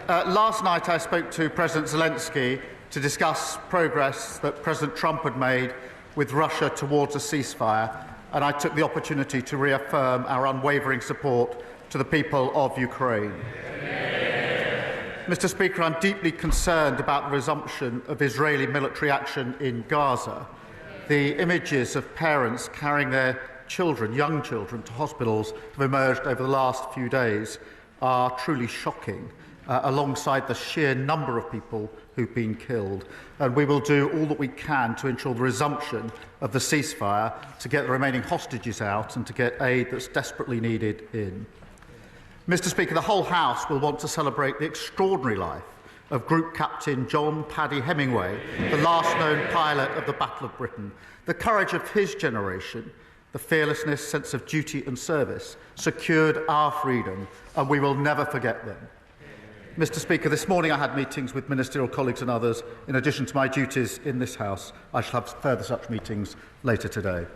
Last night I spoke to President Zelensky to discuss progress that President Trump had made with Russia towards a ceasefire, and I took the opportunity to reaffirm our unwavering support to the people of Ukraine. Mr. Speaker, I'm deeply concerned about the resumption of Israeli military action in Gaza. The images of parents carrying their children, young children, to hospitals have emerged over the last few days are truly shocking, alongside the sheer number of people who've been killed. And we will do all that we can to ensure the resumption of the ceasefire, to get the remaining hostages out and to get aid that's desperately needed in. Mr. Speaker, the whole House will want to celebrate the extraordinary life of Group Captain John Paddy Hemingway, the last known pilot of the Battle of Britain. The courage of his generation, the fearlessness, sense of duty and service secured our freedom, and we will never forget them. Mr. Speaker, this morning I had meetings with ministerial colleagues and others. In addition to my duties in this House, I shall have further such meetings later today.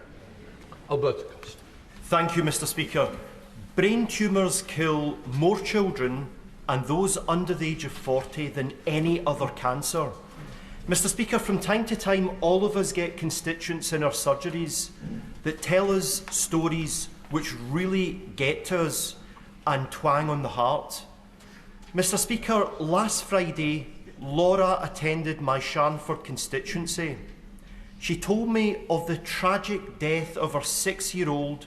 Albert. Thank you, Mr. Speaker. Brain tumours kill more children and those under the age of 40 than any other cancer. Mr. Speaker, from time to time, all of us get constituents in our surgeries that tell us stories which really get to us and twang on the heart. Mr. Speaker, last Friday, Laura attended my Sharnford constituency. She told me of the tragic death of her 6-year-old,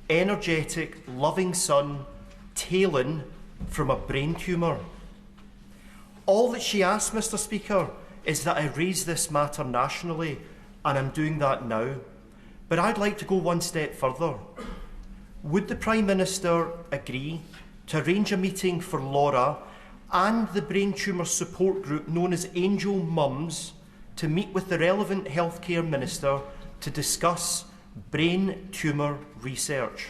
energetic, loving son, Talon, from a brain tumour. All that she asked, Mr. Speaker, is that I raise this matter nationally, and I'm doing that now. But I'd like to go one step further. Would the Prime Minister agree to arrange a meeting for Laura and the brain tumour support group known as Angel Mums to meet with the relevant healthcare minister to discuss brain tumour research?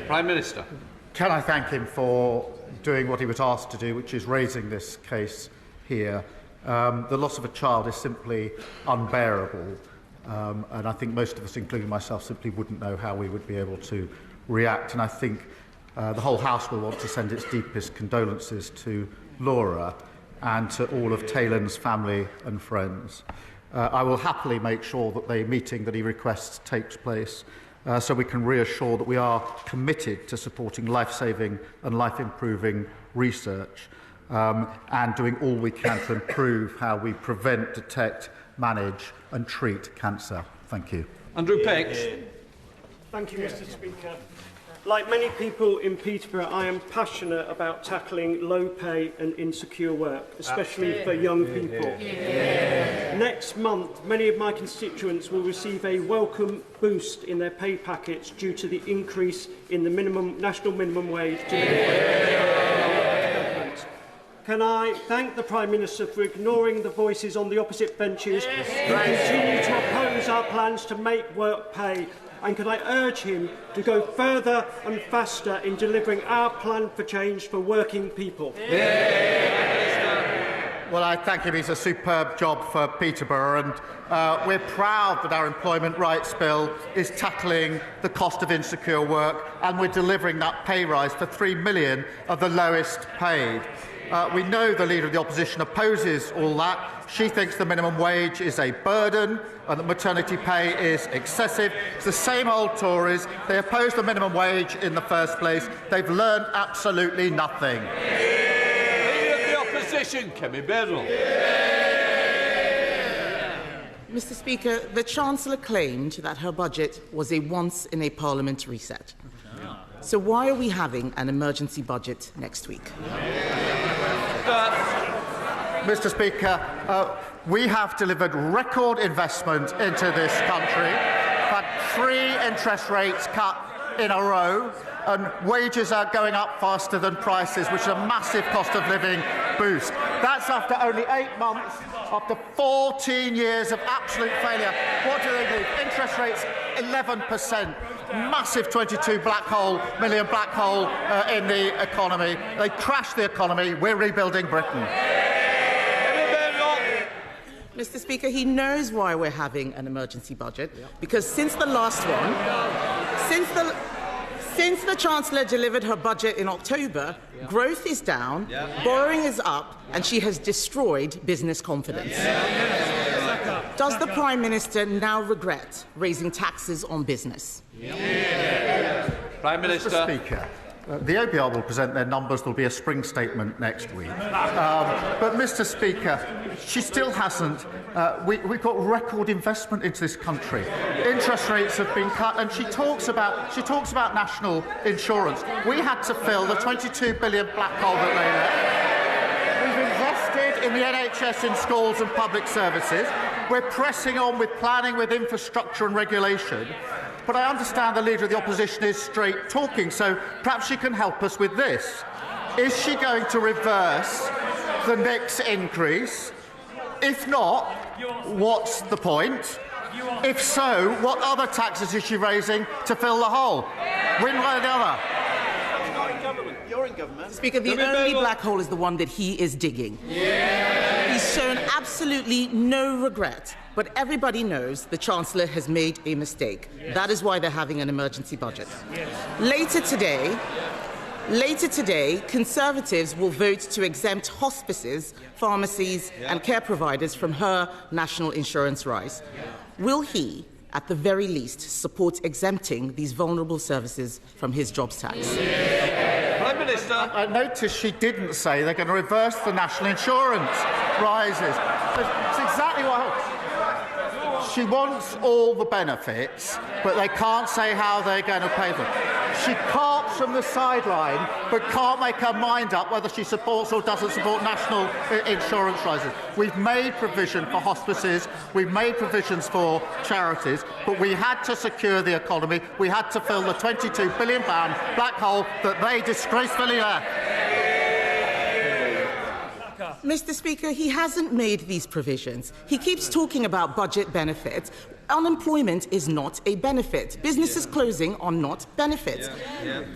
Prime Minister. Can I thank him for doing what he was asked to do, which is raising this case here. The loss of a child is simply unbearable, and I think most of us, including myself, simply wouldn't know how we would be able to react. And I think the whole House will want to send its deepest condolences to Laura and to all of Talon's family and friends. I will happily make sure that the meeting that he requests takes place, so we can reassure that we are committed to supporting life-saving and life-improving research and doing all we can to improve how we prevent, detect, manage and treat cancer. Thank you. Andrew Peck. Thank you, Mr. Speaker. Like many people in Peterborough, I am passionate about tackling low pay and insecure work, especially for young people. Next month, many of my constituents will receive a welcome boost in their pay packets due to the increase in the national minimum wage to Can I thank the Prime Minister for ignoring the voices on the opposite benches who continue to oppose our plans to make work pay? And can I urge him to go further and faster in delivering our plan for change for working people? Well, I thank him. He's a superb job for Peterborough, and we're proud that our Employment Rights Bill is tackling the cost of insecure work, and we're delivering that pay rise for 3 million of the lowest paid. We know the Leader of the Opposition opposes all that. She thinks the minimum wage is a burden and that maternity pay is excessive. It's the same old Tories. They opposed the minimum wage in the first place. They've learned absolutely nothing. Leader of the Opposition, Kemi Badenoch. Mr. Speaker, the Chancellor claimed that her budget was a once-in-a-parliamentary set. So why are we having an emergency budget next week? Mr. Speaker, we have delivered record investment into this country. We've had 3 interest rates cut in a row, and wages are going up faster than prices, which is a massive cost of living boost. That's after only 8 months, after 14 years of absolute failure. What do they do? Interest rates 11%. Massive 22 million black hole in the economy. They crashed the economy. We're rebuilding Britain. Mr. Speaker, he knows why we're having an emergency budget, because since the last one, Since the Chancellor delivered her budget in October, growth is down, borrowing is up, and she has destroyed business confidence. Does the Prime Minister now regret raising taxes on business? Prime Minister. Mr. Speaker, the OBR will present their numbers. There will be a spring statement next week. But, Mr. Speaker, she still hasn't. We've got record investment into this country. Interest rates have been cut, and she talks about national insurance. We had to fill the £22 billion black hole that lay there. We've invested in the NHS, in schools and public services. We're pressing on with planning, with infrastructure and regulation. But I understand the Leader of the Opposition is straight talking, so perhaps she can help us with this. Is she going to reverse the next increase? If not, what's the point? If so, what other taxes is she raising to fill the hole? One way or the other. You're in government. Speaker, the only black hole is the one that he is digging. He's shown absolutely no regret, but everybody knows the Chancellor has made a mistake. That is why they're having an emergency budget. Later today, Conservatives will vote to exempt hospices, pharmacies and care providers from her national insurance rise. Will he, at the very least, support exempting these vulnerable services from his jobs tax? Prime Minister. I noticed she didn't say they're going to reverse the national insurance rises. It's exactly what she wants all the benefits, but they can't say how they're going to pay them. She carps from the sideline, but can't make her mind up whether she supports or doesn't support national insurance rises. We've made provision for hospices, we've made provisions for charities, but we had to secure the economy. We had to fill the £22 billion black hole that they disgracefully left. Mr. Speaker, he hasn't made these provisions. He keeps talking about budget benefits. Unemployment is not a benefit. Businesses closing are not benefits.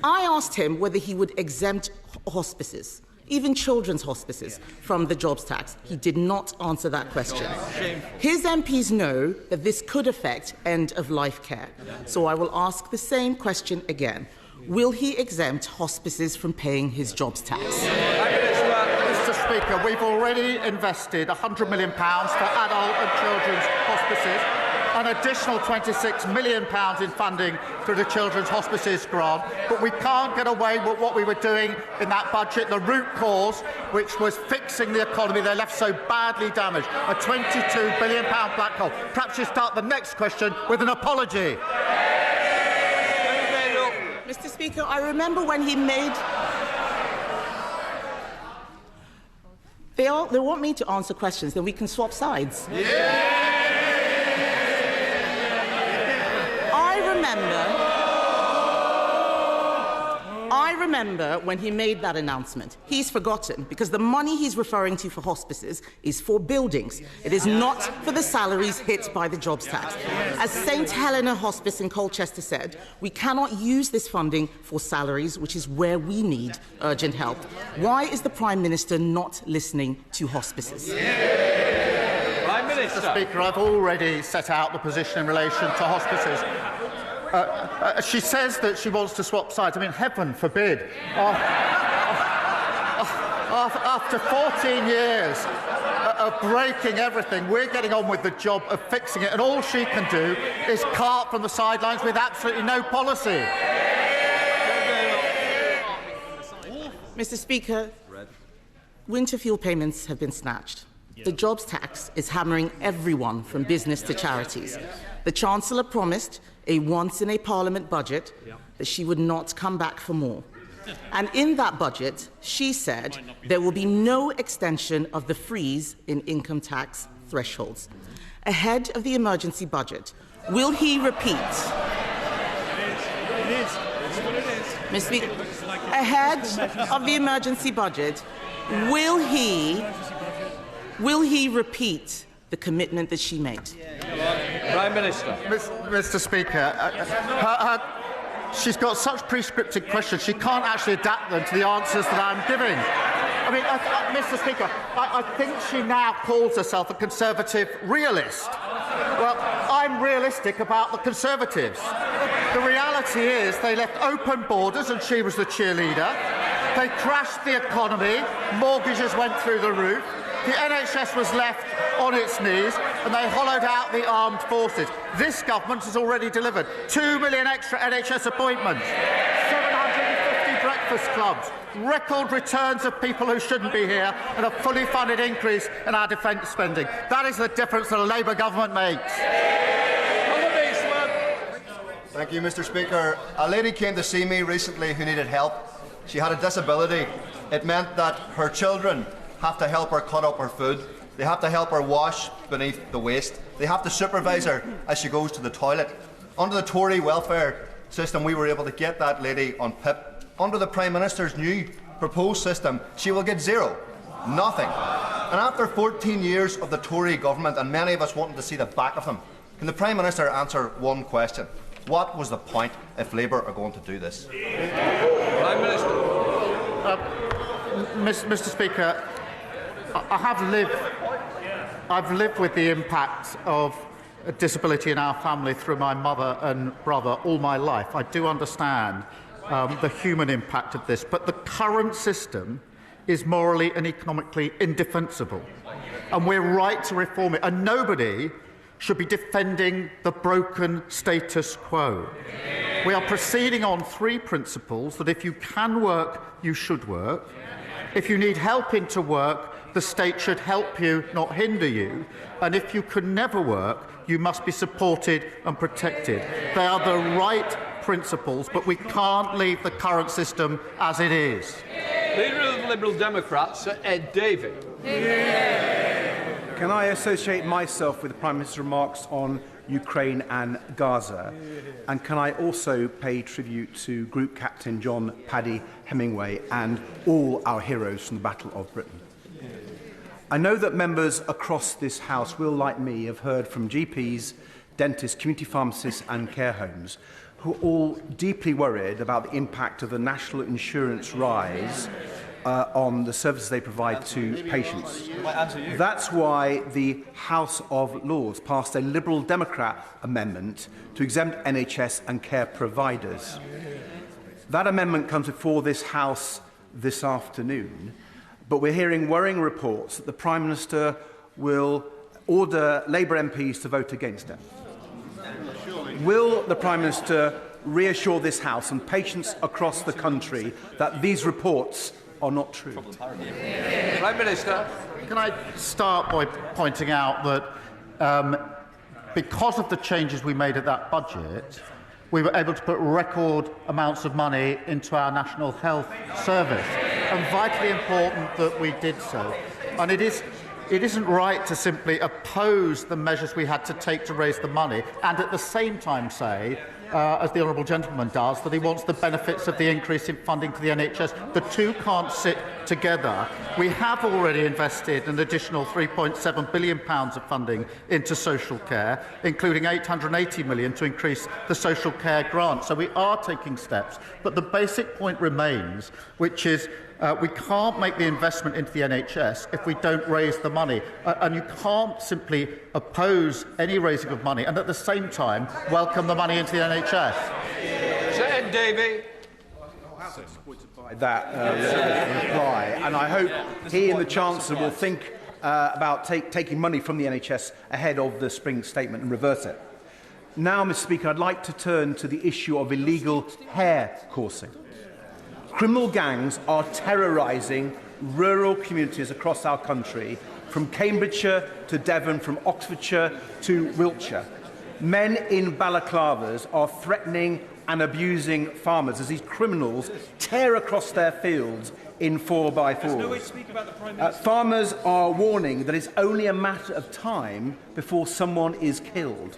I asked him whether he would exempt hospices, even children's hospices, from the jobs tax. He did not answer that question. His MPs know that this could affect end-of-life care. So I will ask the same question again. Will he exempt hospices from paying his jobs tax? Mr. Speaker, we've already invested £100 million for adult and children's hospices, an additional £26 million in funding through the Children's Hospices grant, but we can't get away with what we were doing in that budget, the root cause, which was fixing the economy they left so badly damaged, a £22 billion black hole. Perhaps you start the next question with an apology. Mr. Speaker, I remember when he made... They want me to answer questions, then we can swap sides. I remember when he made that announcement. He's forgotten, because the money he's referring to for hospices is for buildings. It is not for the salaries hit by the jobs tax. As St Helena Hospice in Colchester said, we cannot use this funding for salaries, which is where we need urgent help. Why is the Prime Minister not listening to hospices? Prime Minister. Mr. Speaker, I've already set out the position in relation to hospices. She says that she wants to swap sides. I mean, heaven forbid. After 14 years of breaking everything, we're getting on with the job of fixing it, and all she can do is cart from the sidelines with absolutely no policy. Mr. Speaker, winter fuel payments have been snatched. The jobs tax is hammering everyone from business to charities. The Chancellor promised a once-in-a-parliament budget that she would not come back for more. And in that budget, she said there will be no extension of the freeze in income tax thresholds. Ahead of the emergency budget, will he repeat? Mr. Speaker, ahead of the emergency budget, will he repeat the commitment that she made? Prime Minister. Mr. Speaker, she's got such prescriptive questions, she can't actually adapt them to the answers that I'm giving. I mean, Mr. Speaker, I think she now calls herself a Conservative realist. Well, I I'm realistic about the Conservatives. The reality is they left open borders and she was the cheerleader. They crashed the economy, mortgages went through the roof, the NHS was left on its knees and they hollowed out the armed forces. This government has already delivered 2 million extra NHS appointments, 750 breakfast clubs, record returns of people who shouldn't be here and a fully funded increase in our defence spending. That is the difference that a Labour government makes. Thank you, Mr. Speaker. A lady came to see me recently who needed help. She had a disability. It meant that her children have to help her cut up her food. They have to help her wash beneath the waist. They have to supervise her as she goes to the toilet. Under the Tory welfare system, we were able to get that lady on PIP. Under the Prime Minister's new proposed system, she will get zero. Nothing. And after 14 years of the Tory government, and many of us wanting to see the back of them, can the Prime Minister answer one question? What was the point if Labour are going to do this? Prime Minister. Mr. Speaker, I've lived with the impact of disability in our family through my mother and brother all my life. I do understand the human impact of this, but the current system is morally and economically indefensible, and we're right to reform it. And nobody should be defending the broken status quo. We are proceeding on three principles: that if you can work, you should work. If you need help into work, the state should help you, not hinder you. And if you can never work, you must be supported and protected. They are the right principles, but we can't leave the current system as it is. Leader of the Liberal Democrats, Sir Ed Davey. Can I associate myself with the Prime Minister's remarks on Ukraine and Gaza? And can I also pay tribute to Group Captain John Paddy Hemingway and all our heroes from the Battle of Britain? I know that members across this House will, like me, have heard from GPs, dentists, community pharmacists and care homes who are all deeply worried about the impact of the national insurance rise on the services they provide to patients. That's why the House of Lords passed a Liberal Democrat amendment to exempt NHS and care providers. That amendment comes before this House this afternoon, but we're hearing worrying reports that the Prime Minister will order Labour MPs to vote against it. Will the Prime Minister reassure this House and patients across the country that these reports are not true? Prime Minister. Can I start by pointing out that because of the changes we made at that budget, we were able to put record amounts of money into our National Health Service, and vitally important that we did so. And it isn't right to simply oppose the measures we had to take to raise the money and at the same time say, as the Honourable Gentleman does, that he wants the benefits of the increase in funding to the NHS. The two can't sit together. We have already invested an additional £3.7 billion of funding into social care, including £880 million to increase the social care grant. So we are taking steps. But the basic point remains, which is we can't make the investment into the NHS if we don't raise the money. And you can't simply oppose any raising of money and at the same time welcome the money into the NHS. Sir Ed Davey. By that reply, and I hope he and the Chancellor will think about taking money from the NHS ahead of the spring statement and reverse it. Now, Mr. Speaker, I'd like to turn to the issue of illegal hair coursing. Criminal gangs are terrorising rural communities across our country, from Cambridgeshire to Devon, from Oxfordshire to Wiltshire. Men in balaclavas are threatening and abusing farmers as these criminals tear across their fields in 4x4s. Farmers are warning that it's only a matter of time before someone is killed.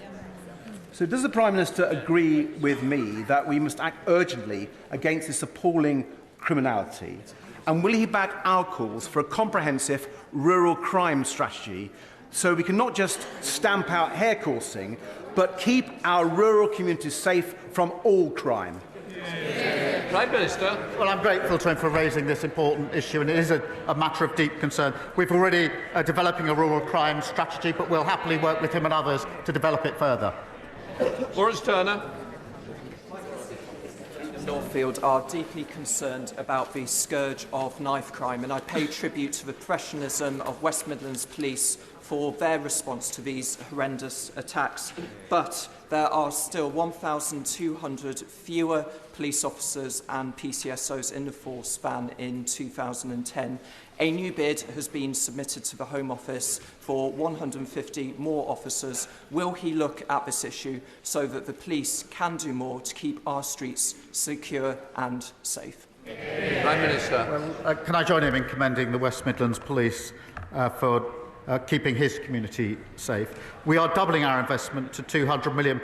So does the Prime Minister agree with me that we must act urgently against this appalling criminality? And will he back our calls for a comprehensive rural crime strategy so we can not just stamp out hair coursing, but keep our rural communities safe from all crime? Prime Minister. Well, I'm grateful to him for raising this important issue, and it is a matter of deep concern. We've already developing a rural crime strategy, but we'll happily work with him and others to develop it further. Lawrence Turner. Northfield are deeply concerned about the scourge of knife crime, and I pay tribute to the professionalism of West Midlands Police for their response to these horrendous attacks. But there are still 1,200 fewer police officers and PCSOs in the force than in 2010. A new bid has been submitted to the Home Office for 150 more officers. Will he look at this issue so that the police can do more to keep our streets secure and safe? Prime Minister. Well, can I join him in commending the West Midlands Police for keeping his community safe? We are doubling our investment to £200 million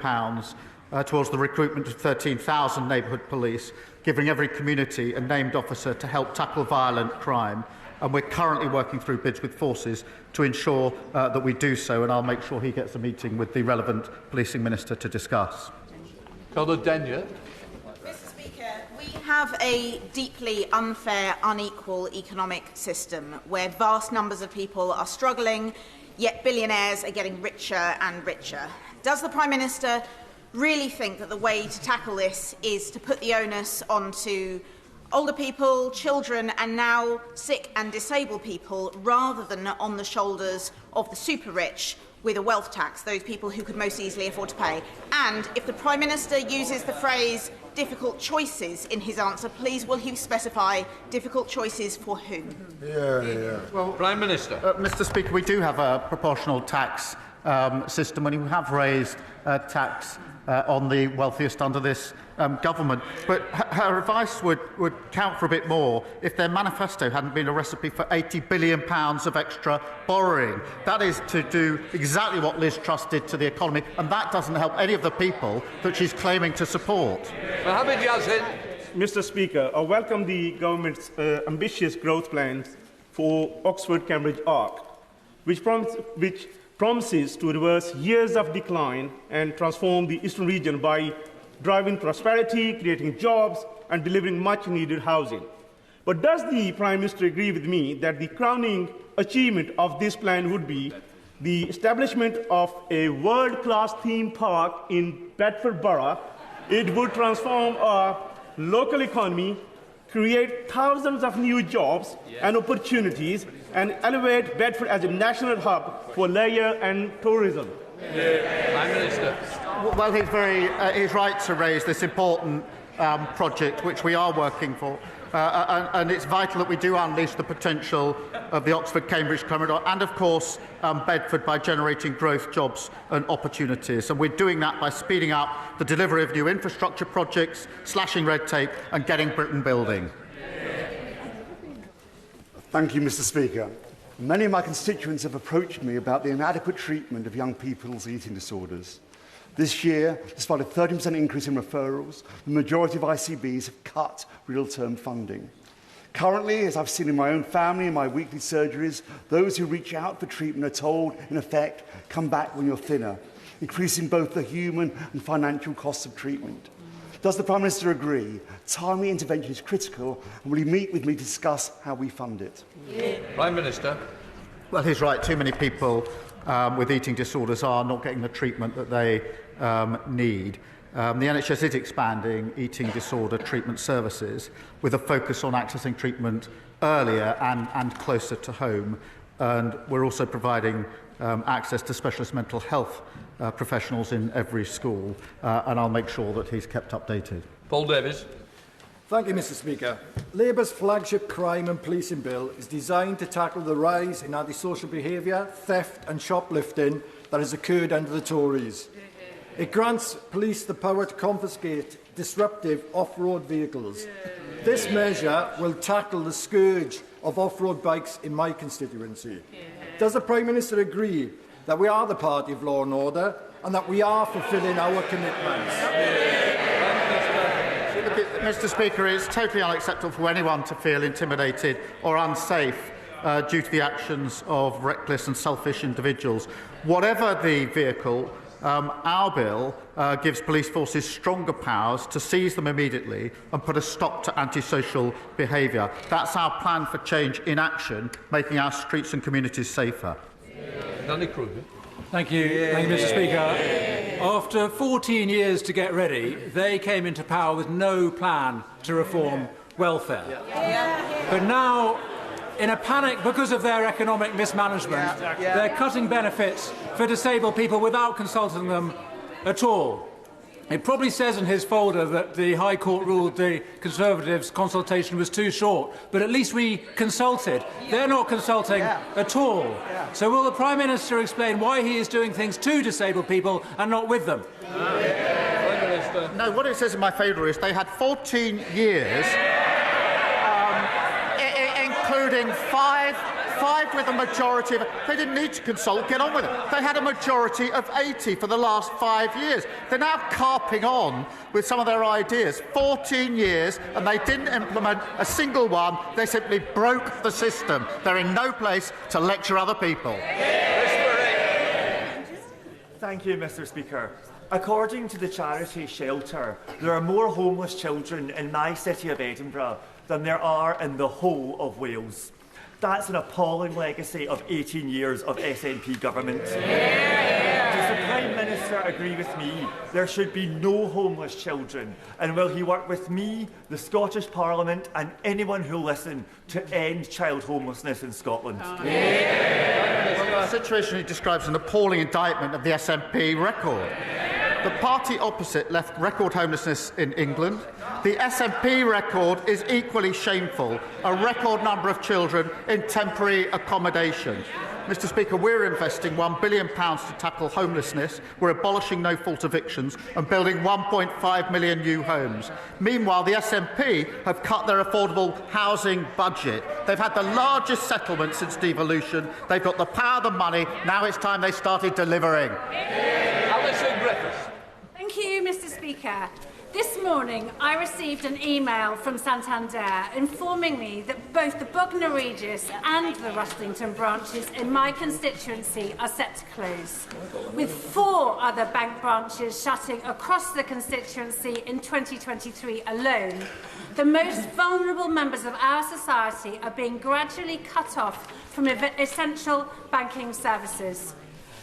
towards the recruitment of 13,000 neighbourhood police, giving every community a named officer to help tackle violent crime. And we're currently working through bids with forces to ensure that we do so, and I'll make sure he gets a meeting with the relevant policing minister to discuss. Conor Denyer. Mr. Speaker, we have a deeply unfair, unequal economic system where vast numbers of people are struggling, yet billionaires are getting richer and richer. Does the Prime Minister really think that the way to tackle this is to put the onus onto older people, children and now sick and disabled people rather than on the shoulders of the super rich with a wealth tax, those people who could most easily afford to pay? And if the Prime Minister uses the phrase difficult choices in his answer, please will he specify difficult choices for whom? Well, Prime Minister. Mr. Speaker, we do have a proportional tax system, and we have raised tax on the wealthiest under this government. But her advice would count for a bit more if their manifesto hadn't been a recipe for £80 billion of extra borrowing. That is to do exactly what Liz Truss did to the economy, and that doesn't help any of the people that she's claiming to support. Mohammed Yazid. Mr. Speaker, I welcome the government's ambitious growth plans for Oxford-Cambridge Arc, which promises to reverse years of decline and transform the eastern region by driving prosperity, creating jobs and delivering much-needed housing. But does the Prime Minister agree with me that the crowning achievement of this plan would be the establishment of a world-class theme park in Bedford Borough? It would transform our local economy, create thousands of new jobs and opportunities, and elevate Bedford as a national hub for leisure and tourism. Prime Minister. Well, he's right to raise this important project, which we are working for. And it's vital that we do unleash the potential of the Oxford-Cambridge corridor and, of course, Bedford by generating growth, jobs and opportunities. And we're doing that by speeding up the delivery of new infrastructure projects, slashing red tape and getting Britain building. Thank you, Mr. Speaker. Many of my constituents have approached me about the inadequate treatment of young people's eating disorders. This year, despite a 13% increase in referrals, the majority of ICBs have cut real-term funding. Currently, as I've seen in my own family and my weekly surgeries, those who reach out for treatment are told, in effect, come back when you're thinner, increasing both the human and financial costs of treatment. Does the Prime Minister agree timely intervention is critical, and will he meet with me to discuss how we fund it? Prime Minister. Well, he's right. Too many people with eating disorders are not getting the treatment that they need. The NHS is expanding eating disorder treatment services with a focus on accessing treatment earlier and closer to home. And we're also providing access to specialist mental health professionals in every school, and I'll make sure that he's kept updated. Paul Davies. Thank you, Mr. Speaker. Labour's flagship crime and policing bill is designed to tackle the rise in antisocial behaviour, theft and shoplifting that has occurred under the Tories. It grants police the power to confiscate disruptive off-road vehicles. This measure will tackle the scourge of off-road bikes in my constituency. Does the Prime Minister agree that we are the party of law and order and that we are fulfilling our commitments? Mr. Speaker, it's totally unacceptable for anyone to feel intimidated or unsafe due to the actions of reckless and selfish individuals. Whatever the vehicle, Our bill gives police forces stronger powers to seize them immediately and put a stop to antisocial behaviour. That's our plan for change in action, making our streets and communities safer. Thank you, Mr. Speaker. After 14 years to get ready, they came into power with no plan to reform welfare. But now, in a panic because of their economic mismanagement, they're cutting benefits for disabled people without consulting them at all. It probably says in his folder that the High Court ruled the Conservatives' consultation was too short, but at least we consulted. They're not consulting at all. So will the Prime Minister explain why he is doing things to disabled people and not with them? No, what it says in my favour is they had 14 years, including five with a majority of... They didn't need to consult, get on with it. They had a majority of 80 for the last 5 years. They're now carping on with some of their ideas. 14 years, and they didn't implement a single one. They simply broke the system. They're in no place to lecture other people. Thank you, Mr. Speaker. According to the charity Shelter, there are more homeless children in my city of Edinburgh than there are in the whole of Wales. That's an appalling legacy of 18 years of SNP government. Does the Prime Minister agree with me there should be no homeless children? And will he work with me, the Scottish Parliament and anyone who'll listen to end child homelessness in Scotland? Well, the situation he describes is an appalling indictment of the SNP record. The party opposite left record homelessness in England. The SNP record is equally shameful, a record number of children in temporary accommodation. Mr. Speaker, we're investing £1 billion to tackle homelessness, we're abolishing no-fault evictions and building 1.5 million new homes. Meanwhile, the SNP have cut their affordable housing budget. They've had the largest settlement since devolution. They've got the power, the money. Now it's time they started delivering. Thank you, Mr. Speaker. This morning, I received an email from Santander informing me that both the Bognor Regis and the Rustlington branches in my constituency are set to close, with 4 other bank branches shutting across the constituency in 2023 alone. The most vulnerable members of our society are being gradually cut off from essential banking services.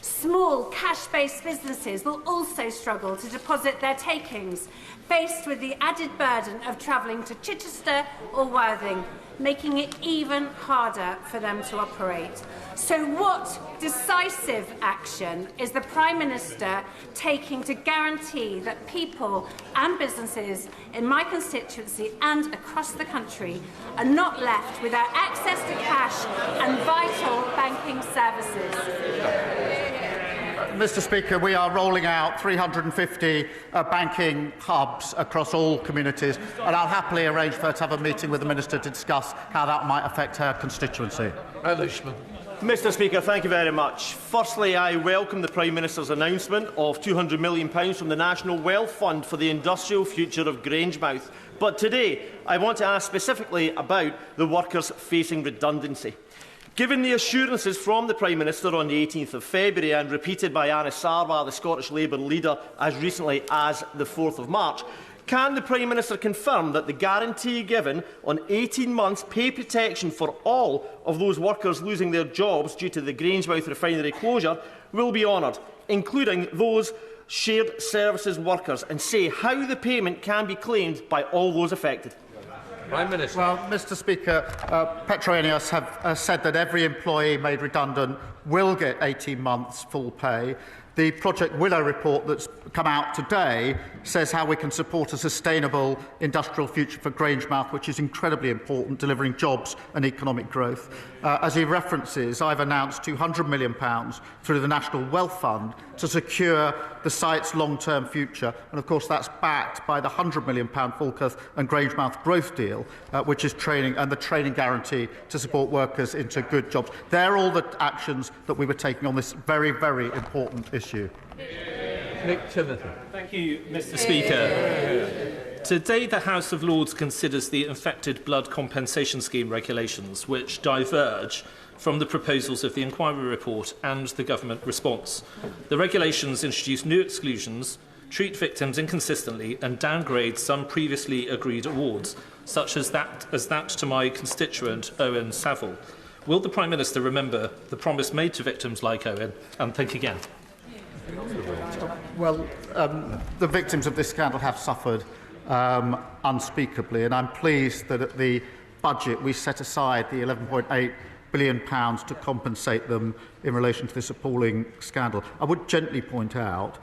Small cash-based businesses will also struggle to deposit their takings, faced with the added burden of travelling to Chichester or Worthing, making it even harder for them to operate. So what decisive action is the Prime Minister taking to guarantee that people and businesses in my constituency and across the country are not left without access to cash and vital banking services? Mr. Speaker, we are rolling out 350 banking hubs across all communities, and I'll happily arrange for her to have a meeting with the Minister to discuss how that might affect her constituency. Mr. Speaker, thank you very much. Firstly, I welcome the Prime Minister's announcement of £200 million from the National Wealth Fund for the industrial future of Grangemouth. But today, I want to ask specifically about the workers facing redundancy. Given the assurances from the Prime Minister on the 18th of February and repeated by Anna Sarwar, the Scottish Labour leader, as recently as the 4th of March, can the Prime Minister confirm that the guarantee given on 18 months pay protection for all of those workers losing their jobs due to the Grangemouth refinery closure will be honoured, including those shared services workers, and say how the payment can be claimed by all those affected? Prime Minister. Well, Mr. Speaker, Petroenius have said that every employee made redundant will get 18 months full pay. The Project Willow report that's come out today says how we can support a sustainable industrial future for Grangemouth, which is incredibly important, delivering jobs and economic growth. As he references, I've announced £200 million through the National Wealth Fund to secure the site's long-term future. And, of course, that's backed by the £100 million Falkirk and Grangemouth growth deal, which is training and the training guarantee to support workers into good jobs. They're all the actions that we were taking on this very, very important issue. Nick Timothy. Thank you, Mr. Speaker. Today, the House of Lords considers the Infected Blood Compensation Scheme regulations, which diverge from the proposals of the inquiry report and the government response. The regulations introduce new exclusions, treat victims inconsistently and downgrade some previously agreed awards, such as that to my constituent Owen Saville. Will the Prime Minister remember the promise made to victims like Owen and think again? Well, the victims of this scandal have suffered unspeakably, and I'm pleased that at the budget we set aside the £11.8 billion to compensate them in relation to this appalling scandal. I would gently point out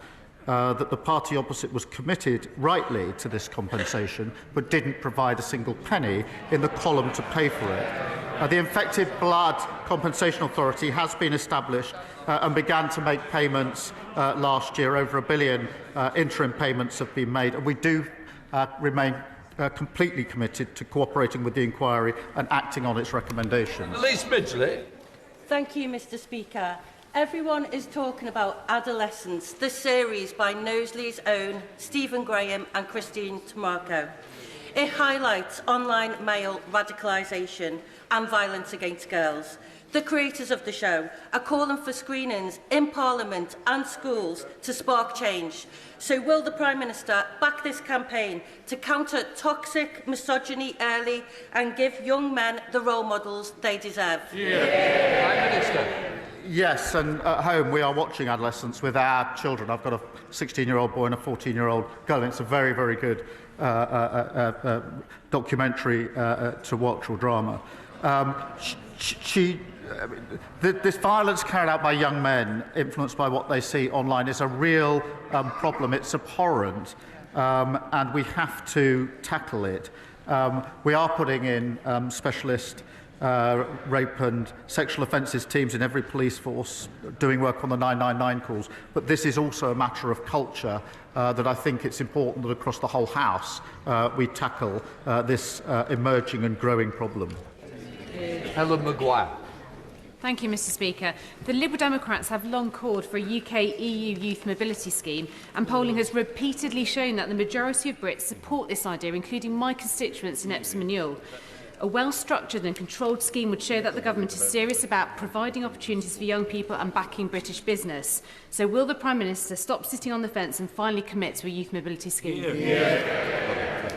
that the party opposite was committed rightly to this compensation but didn't provide a single penny in the column to pay for it. The Infected Blood Compensation Authority has been established and began to make payments last year. Over £1 billion interim payments have been made, and we do remain completely committed to cooperating with the inquiry and acting on its recommendations. Elise Midgley. Thank you, Mr. Speaker. Everyone is talking about Adolescence, the series by Knowsley's own Stephen Graham and Christine Tamarco. It highlights online male radicalisation and violence against girls. The creators of the show are calling for screenings in Parliament and schools to spark change. So will the Prime Minister back this campaign to counter toxic misogyny early and give young men the role models they deserve? Yeah. Prime Minister. Yes, and at home we are watching Adolescence with our children. I've got a 16-year-old boy and a 14-year-old girl, and it's a very, very good documentary to watch, or drama. This violence carried out by young men, influenced by what they see online, is a real problem. It's abhorrent, and we have to tackle it. We are putting in specialist rape and sexual offences teams in every police force, doing work on the 999 calls. But this is also a matter of culture that I think it's important that across the whole House we tackle this emerging and growing problem. Helen Maguire. Thank you, Mr. Speaker. The Liberal Democrats have long called for a UK-EU youth mobility scheme, and polling has repeatedly shown that the majority of Brits support this idea, including my constituents in Epsom and Ewell. A well-structured and controlled scheme would show that the government is serious about providing opportunities for young people and backing British business. So will the Prime Minister stop sitting on the fence and finally commit to a youth mobility scheme?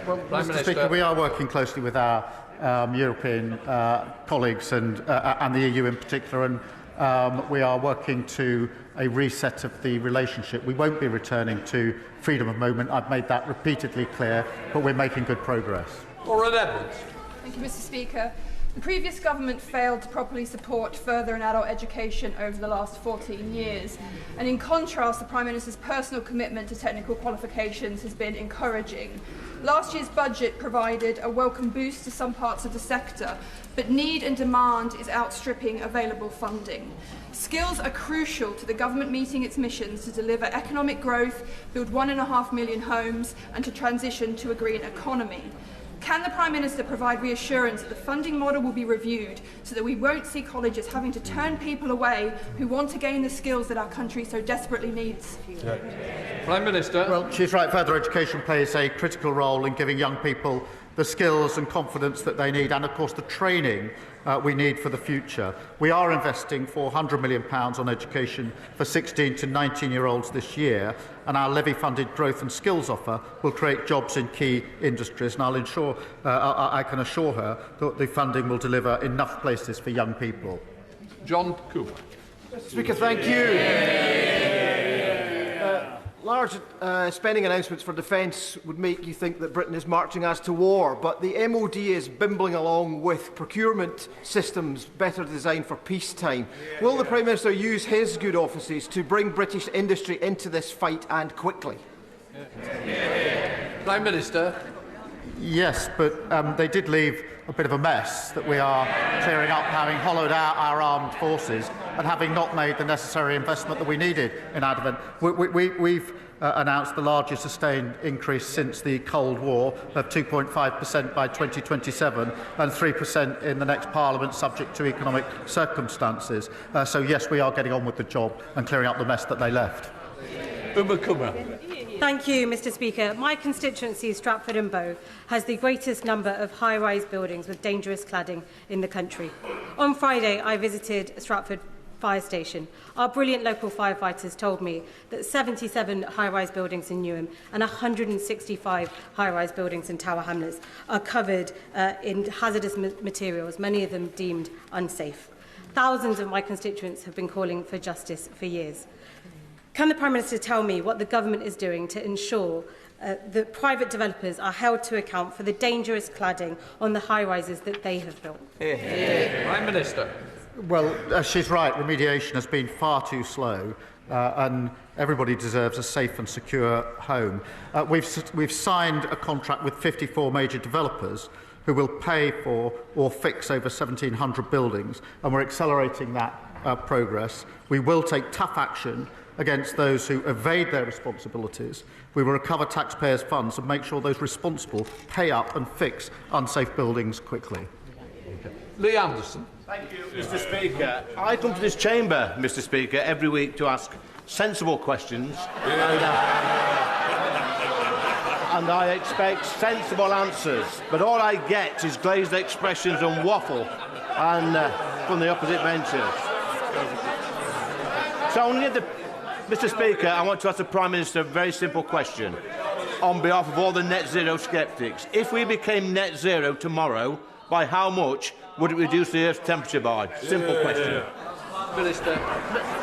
Well, Mr. Speaker, we are working closely with our European colleagues and the EU in particular, and we are working to a reset of the relationship. We won't be returning to freedom of movement. I've made that repeatedly clear, but we're making good progress. Lauren Edwards. Thank you, Mr. Speaker. The previous government failed to properly support further and adult education over the last 14 years. And in contrast, the Prime Minister's personal commitment to technical qualifications has been encouraging. Last year's budget provided a welcome boost to some parts of the sector, but need and demand is outstripping available funding. Skills are crucial to the government meeting its missions to deliver economic growth, build 1.5 million homes, and to transition to a green economy. Can the Prime Minister provide reassurance that the funding model will be reviewed so that we won't see colleges having to turn people away who want to gain the skills that our country so desperately needs? Prime Minister. Well, she's right. Further education plays a critical role in giving young people the skills and confidence that they need, and of course the training we need for the future. We are investing £400 million on education for 16 to 19-year-olds this year, and our levy-funded growth and skills offer will create jobs in key industries, and I can assure her that the funding will deliver enough places for young people. John Cooper. Speaker, thank you. Large spending announcements for defence would make you think that Britain is marching us to war, but the MOD is bimbling along with procurement systems better designed for peacetime. Will the Prime Minister use his good offices to bring British industry into this fight, and quickly? Prime Minister. Yes, but they did leave a bit of a mess that we are clearing up, having hollowed out our armed forces and having not made the necessary investment that we needed in our defence. We've announced the largest sustained increase since the Cold War of 2.5% by 2027 and 3% in the next Parliament, subject to economic circumstances. So yes, we are getting on with the job and clearing up the mess that they left. Thank Thank you, Mr Speaker. My constituency, Stratford and Bow, has the greatest number of high-rise buildings with dangerous cladding in the country. On Friday, I visited Stratford Fire Station. Our brilliant local firefighters told me that 77 high-rise buildings in Newham and 165 high-rise buildings in Tower Hamlets are covered in hazardous materials, many of them deemed unsafe. Thousands of my constituents have been calling for justice for years. Can the Prime Minister tell me what the government is doing to ensure that private developers are held to account for the dangerous cladding on the high-rises that they have built? Prime Minister. Well, she's right. Remediation has been far too slow, and everybody deserves a safe and secure home. We've signed a contract with 54 major developers who will pay for or fix over 1,700 buildings, and we're accelerating that progress. We will take tough action against those who evade their responsibilities. We will recover taxpayers' funds and make sure those responsible pay up and fix unsafe buildings quickly. Lee Anderson. Thank you, Mr Speaker. I come to this chamber, Mr Speaker, every week to ask sensible questions, and I expect sensible answers. But all I get is glazed expressions and waffle from the opposite benches. So, Mr Speaker, I want to ask the Prime Minister a very simple question on behalf of all the net zero sceptics. If we became net zero tomorrow, by how much would it reduce the Earth's temperature by? Simple question. Minister.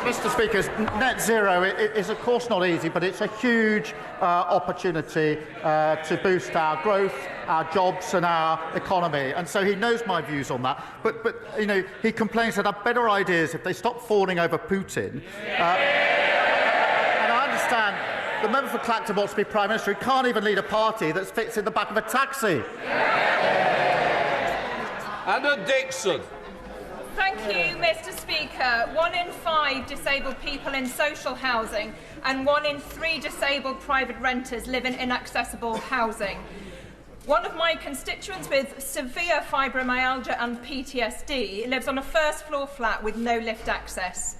Mr Speaker, net zero is of course not easy, but it's a huge opportunity to boost our growth, our jobs and our economy. And so he knows my views on that. But you know, he complains that have better ideas if they stop fawning over Putin. And I understand the member for Clacton wants to be Prime Minister. He can't even lead a party that fits in the back of a taxi. Anna Dixon. Thank you, Mr Speaker. 1 in 5 disabled people in social housing and 1 in 3 disabled private renters live in inaccessible housing. One of my constituents with severe fibromyalgia and PTSD lives on a first-floor flat with no lift access.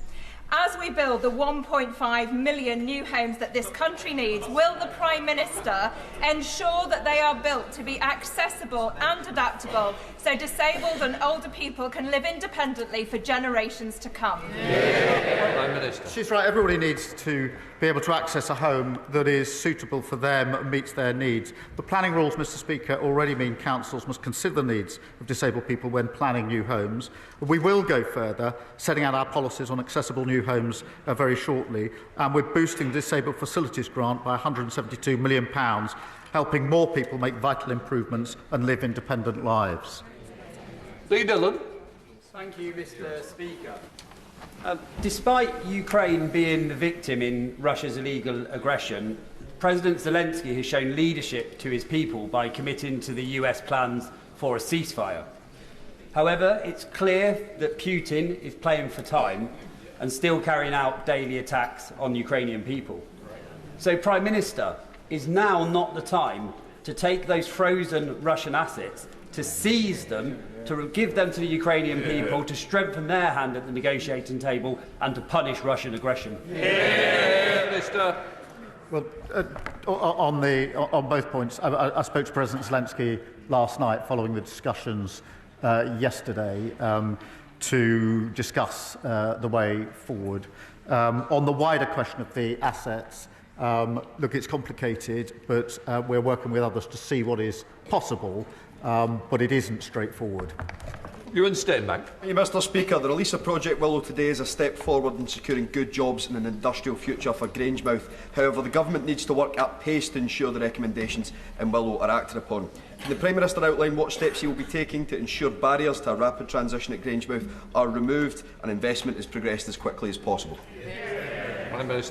As we build the 1.5 million new homes that this country needs, will the Prime Minister ensure that they are built to be accessible and adaptable so disabled and older people can live independently for generations to come? Prime Minister. She's right. Everybody needs to be able to access a home that is suitable for them and meets their needs. The planning rules, Mr Speaker, already mean councils must consider the needs of disabled people when planning new homes. We will go further, setting out our policies on accessible new homes very shortly, and we're boosting the Disabled Facilities Grant by £172 million, helping more people make vital improvements and live independent lives. Lee Dillon. Thank you, Mr Speaker. Despite Ukraine being the victim in Russia's illegal aggression, President Zelensky has shown leadership to his people by committing to the US plans for a ceasefire. However, it's clear that Putin is playing for time and still carrying out daily attacks on Ukrainian people. So, Prime Minister, is now not the time to take those frozen Russian assets, to seize them, to give them to the Ukrainian people, to strengthen their hand at the negotiating table and to punish Russian aggression? Minister. Well, on both points, I spoke to President Zelensky last night following the discussions yesterday to discuss the way forward. On the wider question of the assets, look, it's complicated, but we're working with others to see what is possible, but it isn't straightforward. Ewan Steinbank. Mr Speaker, the release of Project Willow today is a step forward in securing good jobs and an industrial future for Grangemouth. However, the Government needs to work at pace to ensure the recommendations in Willow are acted upon. Can the Prime Minister outline what steps he will be taking to ensure barriers to a rapid transition at Grangemouth are removed and investment is progressed as quickly as possible?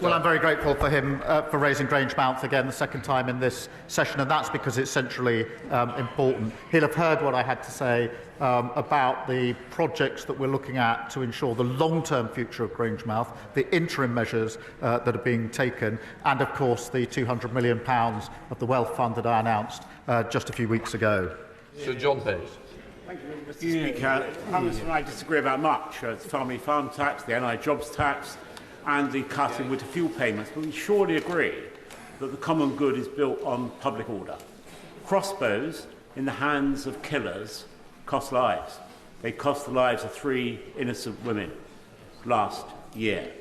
Well, I'm very grateful for him for raising Grangemouth again the second time in this session, and that's because it's centrally important. He'll have heard what I had to say about the projects that we're looking at to ensure the long-term future of Grangemouth, the interim measures that are being taken, and, of course, the £200 million of the Wealth Fund that I announced just a few weeks ago. Sir John Hayes. Thank you, Mr Speaker. Prime Minister and I disagree about much. The family farm tax, the NI jobs tax, and the cutting with the fuel payments, but we surely agree that the common good is built on public order. Crossbows in the hands of killers cost lives. They cost the lives of 3 innocent women last year.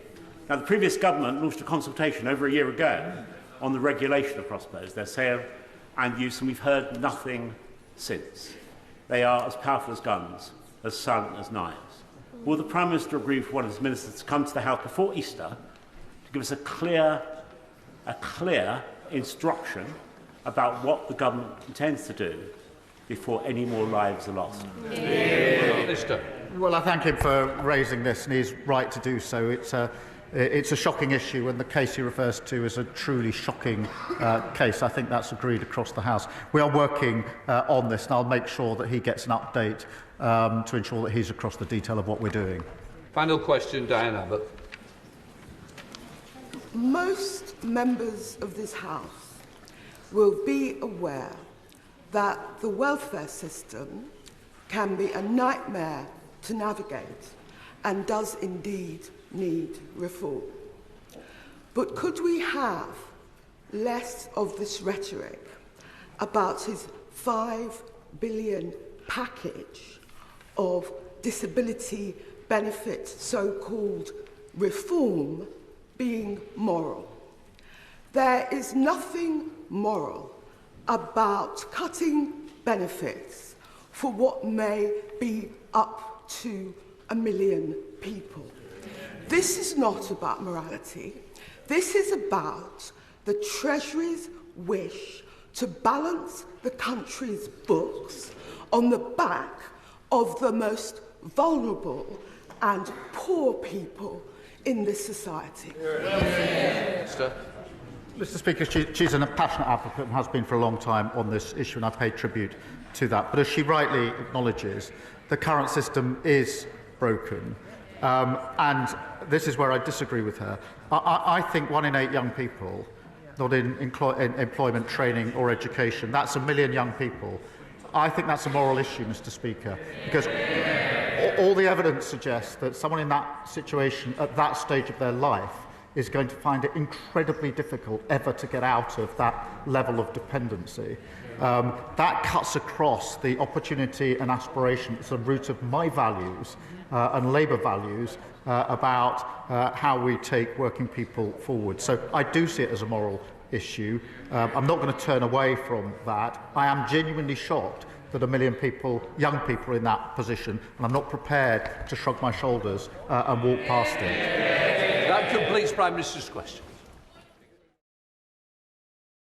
Now, the previous government launched a consultation over a year ago on the regulation of crossbows, their sale and use, and we've heard nothing since. They are as powerful as guns, as silent as knives. Will the Prime Minister agree with one of his ministers to come to the House before Easter to give us a clear instruction about what the government intends to do before any more lives are lost? Well, I thank him for raising this, and he's right to do so. It's a shocking issue, and the case he refers to is a truly shocking case. I think that's agreed across the House. We are working on this, and I'll make sure that he gets an update to ensure that he's across the detail of what we're doing. Final question, Diane Abbott. Most members of this House will be aware that the welfare system can be a nightmare to navigate and does indeed need reform. But could we have less of this rhetoric about his £5 billion package of disability benefits, so-called reform, being moral? There is nothing moral about cutting benefits for what may be up to 1 million people. This is not about morality. This is about the Treasury's wish to balance the country's books on the back of the most vulnerable and poor people in this society. Mr. Speaker, she's a passionate advocate and has been for a long time on this issue, and I pay tribute to that. But as she rightly acknowledges, the current system is broken. And this is where I disagree with her. I think 1 in 8 young people not in employment, training or education, that's 1 million young people. I think that's a moral issue, Mr. Speaker, because all the evidence suggests that someone in that situation at that stage of their life is going to find it incredibly difficult ever to get out of that level of dependency. That cuts across the opportunity and aspiration. It's the root of my values and Labour values about how we take working people forward. So I do see it as a moral issue. I'm not going to turn away from that. I am genuinely shocked that 1 million people, young people, are in that position, and I'm not prepared to shrug my shoulders and walk past it. That completes Prime Minister's question.